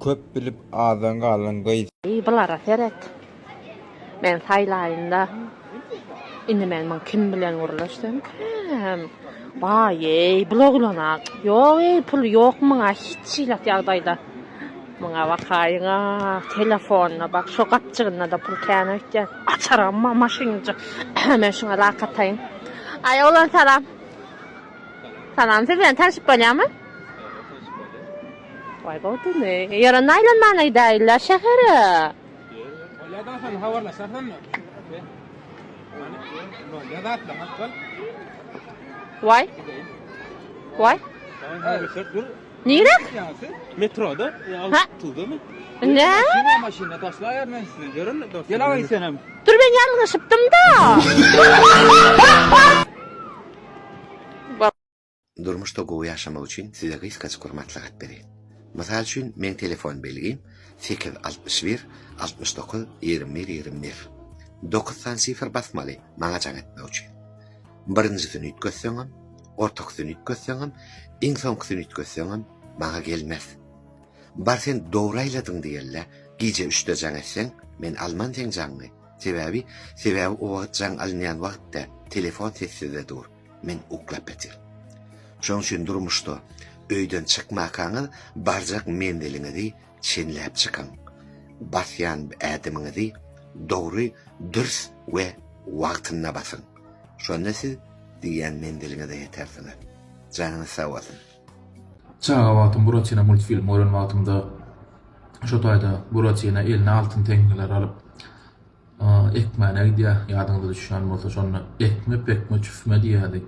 köp bilip azan galan gaýy. Bulara seret. Men saylaýynda. Indi men kim bilen gurlaşdym? Vay, bloglanak. Ýok, pul ýok maňa hiç ýylat ýagdaýda. Maňa bakaýyňa, telefonna bak, şo gapçygyna da pul känekden. Açaram maşynyjy. Men şoňa laqataýyn. Ay, olan salam. Salam, siz bilen tanışyp bolýarmy? Vay boldy. Ýara naýlan many daýlar şäheri. Oladan sonra havarlaşarsan mı? Yazatla hakkal. Vay. Vay. Nire? Metroda. Ha? Tuzdamı? Ne? Maşinle taşlayar ben size. Görün. Gel avayın senem. Dur ben yanlışıptım da. Durmuşda gowy ýaşamak üçin size gysgaç gurmatlyk berýän. Mysal üçin men telefon belgim 861 69 21 21. 9 0 basmaly maňa jaň etmek üçin. Birinjisini ütkösseňem, ortaksini ütkösseňem, iň soňkysini ütkösseňem maňa gelmez. Bar sen dogryladyň diýerler, gije 3-de jaň etseň, men alman sen jaňy. Sebebi o wagt jaň alynýan wagtda telefon sessizde dur. Men uklap etir. Şoň üçin durmuşda öýden çykmakaňy barjak mendeliňizi çenläp çykan. Basýan ädimiňizi dogry, dürs we wagtyna basyn. Şonda siz diýen mendeliňize ýetersiňiz. Janyňyz sag bolsun. Çağa wagtym Buratina multfilm görän wagtymda şo taýda Buratina eline altyn teňgiler alyp ekmäne gidýär. Ýadyňyzda düşýän bolsa şonu ekme çüfme diýärdi.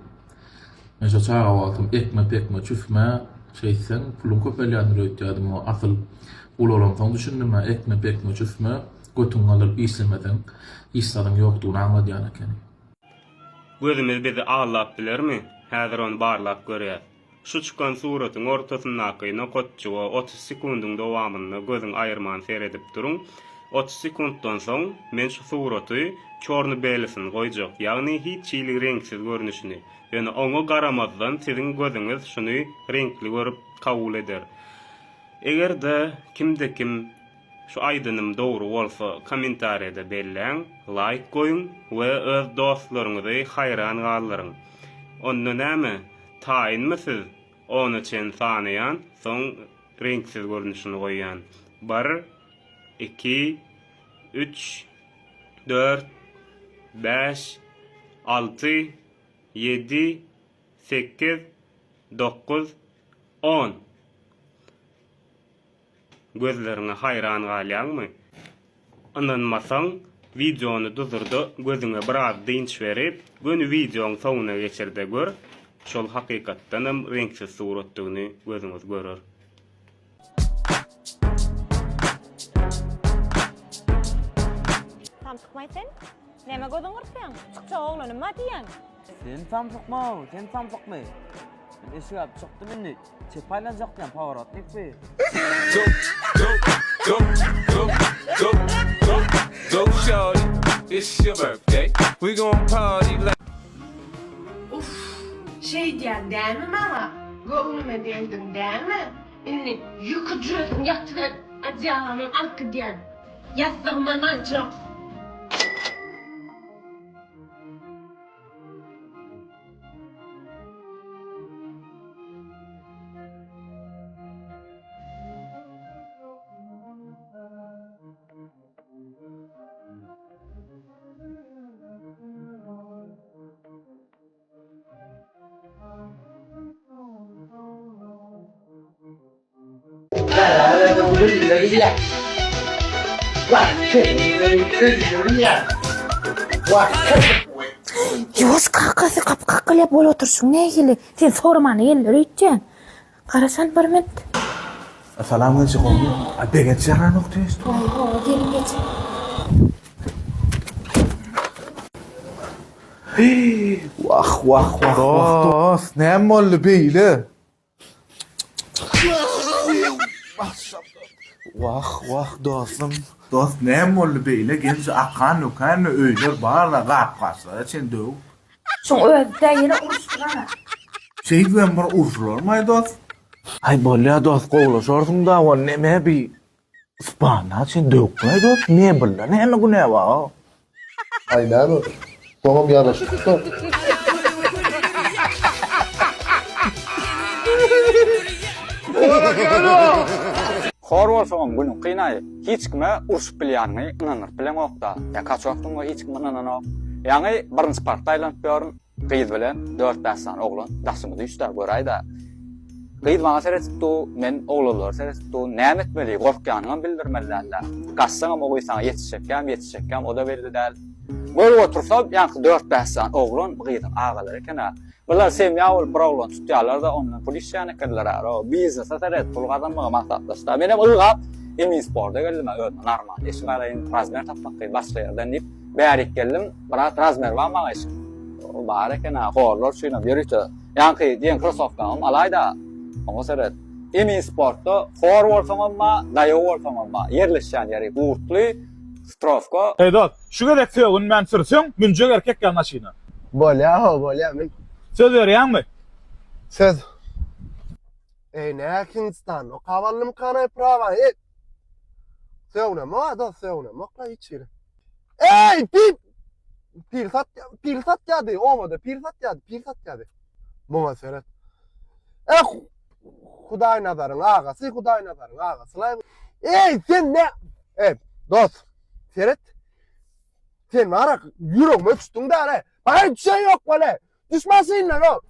Men şo çağa wagtym ekme çüfme şeýsen pulum köpelýändir öýtýärdim. O asyl ul olan soň düşündim men ekme çüfme götüň alyp islemeden issadyň ýokdugyny anladýan eken. Gözümiz bizi ağlap bilermi? Häzir onu barlap görýär. Şu çykan suratyň ortasyndaky nokotçuga 30 sekundyň dowamyny gözüň aýyrman seredip duruň. 30 sekunddan soň men şu suraty çorny belisini goýjak. Ýagny hiç ýyly renksiz görnüşini. Ýöne oňa garamazdan siziň gözüňiz şuny renkli görüp kabul eder. Egerde kim şu aýdynym dogry bolsa kommentariyada belläň, like goýun we öz dostlaryňyzy haýran galdyryň. Onda näme? Taýynmysyz? Onu çen sanayan, soň renksiz görnüşini goýýan. 1 2 3 4 5 6 7 8 9 10 Gözlerine hayran galýarmy? Ananmasaň, videonu duzurda gözüňe biraz dynç berip, göni videoň soňuna geçirde gör, şol hakykatdanam renksiz suratdygyny gözüňiz görür. Tam çıkmaysın? Neme gözün gırtsaň? Çykça oğlum nima diýen? Sen tam çıkma. Eşik alıp çıktım indi. Çepaylan jokdan pavarat nekbe. Go shorty, it's your birthday. We gon' party like. Şey diyen değil mi bana? Gönlüme değdin değil mi? Ünlü yıkıcısın yatıran acağının hakkı diyen. Yastığımdan ancak. Yoş kakası kapkakalap bol otursun ne ilgili? Sen sormanı elleri içeceksin. Karasan bir minut. Assalamu alaikum. Beget çara noktaýys. Gelin geç. Wah. Dost, näme boldy beýle? Wah dostum. Dost näme boldy beýle? Genç akan ukan öýler barla gapgaslar sen döw. Şoň özde ýene uruşdurana. Şey bilen bir uruşlar mı dost? Ay bolýa dost gowlaşarsyň da, o näme bi? Ispana sen dökme dost. Ne billa ne mi güne var? Aynen o. Tamam yanaştık da. Hor bolsaň günüň kynay, hiç kime urşup bilýänmi, inanır bilen okda. Ya kaç wagtyň o hiç kime inanok. Ýani birinji parta aýlanýar, gyýyz bilen 4-5 san oglan daşymy düşdär göräýdi. Gyýyz maňa seretdi, men oglanlar seretdi, näme etmeli, gorkýanyny bildirmelärler. Gaçsaňam oýsaň ýetişekkäm, o da berdi däl. Böyle otursam, ýanky 4-5 san oglan gyýyzyň agalary ekene. Bunlar semýawl bir oglan tutýarlar da ondan polisiýany keldiler. O biznes seret, pul gazanmaga maksatlaşdy. Menem ılgap emin sporda geldim, normal. Eşgalaýyn razmer tapmak başlaýardan dip bärik geldim. Birat razmer barmagy iş. O bar ekene, horlar şeýle berýär. Ýanky diýen Microsoft'dan alaýda. Oňa seret. Emin sportda hor bolsaňam, daýaw bolsaňam, yerleşýän ýeri gurtly, strofka. Eýdot, şu gerek söýgün men sürseň, münje erkek gal maşyna. Bolýa, Söz berýärmi? Söz. Näkinstan, o kavallym kanay prava, Söwnema, da söwnema, hiç. Ey, pil sat ýady, omada pil sat ýady. Muňa seret. Hudaý nazaryň agasy, Ey, sen ne? Dost, seret. Sen wara ýüregime düşdüň da, bana hiç şey yok böyle. Düşmesin lan o.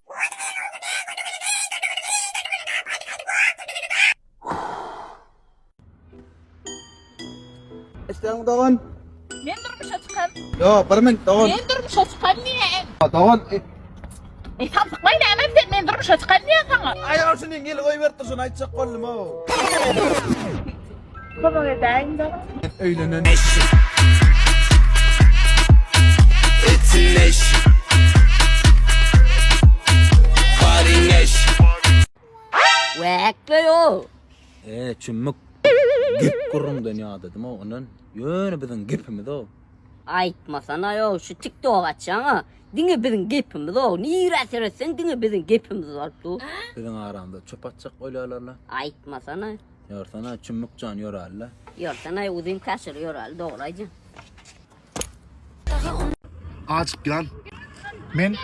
İşte doğan. Men durmuşa çıkan. Yo, bir min doğan. Men durmuşa çıkan niye? Doğan. Tapıkmayın hemen sen men durmuşa çıkan niye sana? Ay, şunu gel oy ver tuşunu aytsak boldum o. Baba edeyim de. Öylenen. Wekleyo. Çümmük gip gurrumdan ýa dedim o onuň. Ýöne biziň gipimiz o. Aytmasana yo şu TikTok açaňa. Diňe biziň gepimiz o. Nire seretsen diňe biziň gepimiz bolupdy. Biziň aramda çöp atjak goýlarlar. Aytmasana. Ýörsana çümmük jan ýörärler. Yorsana uzun kaşır yoral doğraycı. Açıklan. Men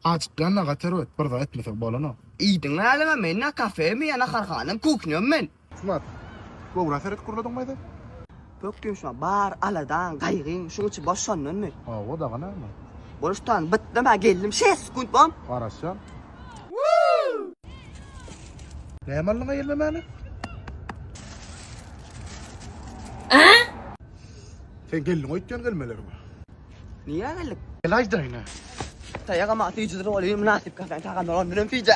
açıklan naga teröt bir da etmesek bolana. Iýdiň näme men kafemi ýa-da karhanam kuknyam men. Smat. Gogra seret kurladyň maýda? Pökdüm şu bar aladan gaýryň şuň üçin başlanmam men. O da ganama. Boluşdan bitdim ha geldim 6 sekund bam. Garaşan. Näme ýerle meni? Sen gelin oýtýan gelmelerimi? Niye geldik? Elajdayna. Tayaga ma tiýjdir oly münasip kafen tagan bolan bilen fiýja.